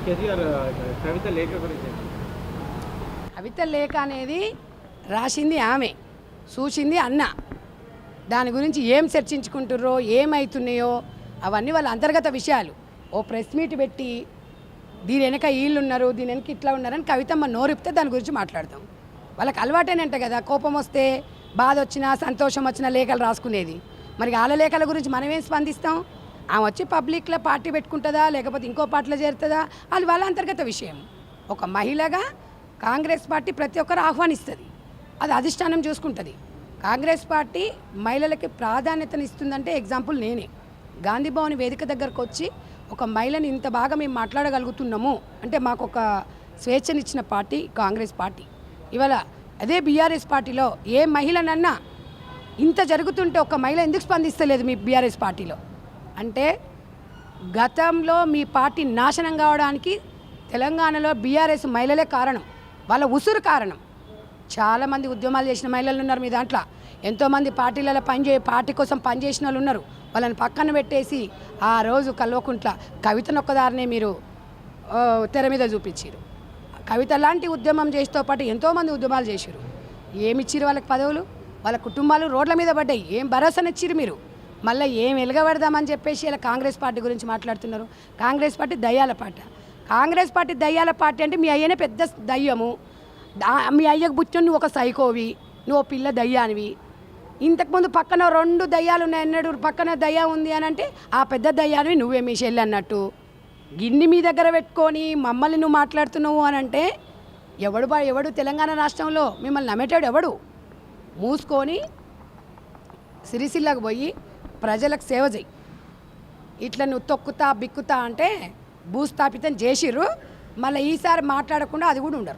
కేసీఆర్ కవిత లేఖ గురించి కవిత లేఖ అనేది రాసింది ఆమె, చూసింది అన్న. దాని గురించి ఏం చర్చించుకుంటుర్రో ఏమవుతున్నాయో అవన్నీ వాళ్ళ అంతర్గత విషయాలు. ఓ ప్రెస్ మీట్ పెట్టి దీని వెనక వీళ్ళు ఉన్నారు, దీని వెనక ఇట్లా ఉన్నారని కవితమ్మ నోరిపితే దాని గురించి మాట్లాడతాం. వాళ్ళకి అలవాటేనంట కదా, కోపం వస్తే బాధ వచ్చినా సంతోషం వచ్చినా లేఖలు రాసుకునేది. మరి వాళ్ళ లేఖల గురించి మనమేం స్పందిస్తాం? ఆమె వచ్చి పబ్లిక్లో పార్టీ పెట్టుకుంటుందా లేకపోతే ఇంకో పార్టీలో చేరుతుందా అది వాళ్ళ అంతర్గత విషయం. ఒక మహిళగా కాంగ్రెస్ పార్టీ ప్రతి ఒక్కరు ఆహ్వానిస్తుంది, అది అధిష్టానం చూసుకుంటుంది. కాంగ్రెస్ పార్టీ మహిళలకి ప్రాధాన్యతనిస్తుందంటే ఎగ్జాంపుల్ నేనే. గాంధీ భవన్ వేదిక దగ్గరకు వచ్చి ఒక మహిళని ఇంత బాగా మేము మాట్లాడగలుగుతున్నాము అంటే మాకు ఒక స్వేచ్ఛనిచ్చిన పార్టీ కాంగ్రెస్ పార్టీ. ఇవాళ అదే బీఆర్ఎస్ పార్టీలో ఏ మహిళనన్నా ఇంత జరుగుతుంటే ఒక మహిళ ఎందుకు స్పందిస్తలేదు మీ బీఆర్ఎస్ పార్టీలో? అంటే గతంలో మీ పార్టీ నాశనం కావడానికి తెలంగాణలో బీఆర్ఎస్ మహిళలే కారణం, వాళ్ళ ఉసురు కారణం. చాలామంది ఉద్యమాలు చేసిన మహిళలు ఉన్నారు మీ దాంట్లో, ఎంతోమంది పార్టీలలో పార్టీ కోసం పనిచేసిన వాళ్ళు ఉన్నారు. వాళ్ళని పక్కన పెట్టేసి ఆ రోజు కల్వకుంట్ల కవితనొక్కదారినే మీరు తెర మీద చూపించారు. కవిత లాంటి ఉద్యమం చేసేతో పాటు ఎంతోమంది ఉద్యమాలు చేశారు. ఏమిచ్చిరు వాళ్ళకి పదవులు? వాళ్ళ కుటుంబాలు రోడ్ల మీద పడ్డాయి. ఏం భరోసానిచ్చిరు మీరు? మళ్ళీ ఏం వెలగబెడదామని చెప్పేసి ఇలా కాంగ్రెస్ పార్టీ గురించి మాట్లాడుతున్నారు. కాంగ్రెస్ పార్టీ దయ్యాల పార్టీ. కాంగ్రెస్ పార్టీ దయ్యాల పార్టీ అంటే మీ అయ్యనే పెద్ద దయ్యము, మీ అయ్యకు బుచ్చని నువ్వు ఒక సైకోవి, నువ్వు పిల్ల దయ్యానివి. ఇంతకుముందు పక్కన 2 దయ్యాలు ఉన్నాయన్నాడు, పక్కన దయ్యం ఉంది అని అంటే ఆ పెద్ద దయ్యానివి నువ్వే మీ చెల్లి అన్నట్టు. గిన్ని మీ దగ్గర పెట్టుకొని మమ్మల్ని నువ్వు మాట్లాడుతున్నావు అని అంటే ఎవడు తెలంగాణ రాష్ట్రంలో మిమ్మల్ని నమ్మేటాడు ఎవడు? మూసుకొని సిరిసిల్లకు పోయి ప్రజలకు సేవ చేయి. ఇట్లా నువ్వు తొక్కుతా బిక్కుతా అంటే భూస్థాపితం చేసిర్రు. మళ్ళీ ఈసారి మాట్లాడకుండా అది కూడా ఉండరు.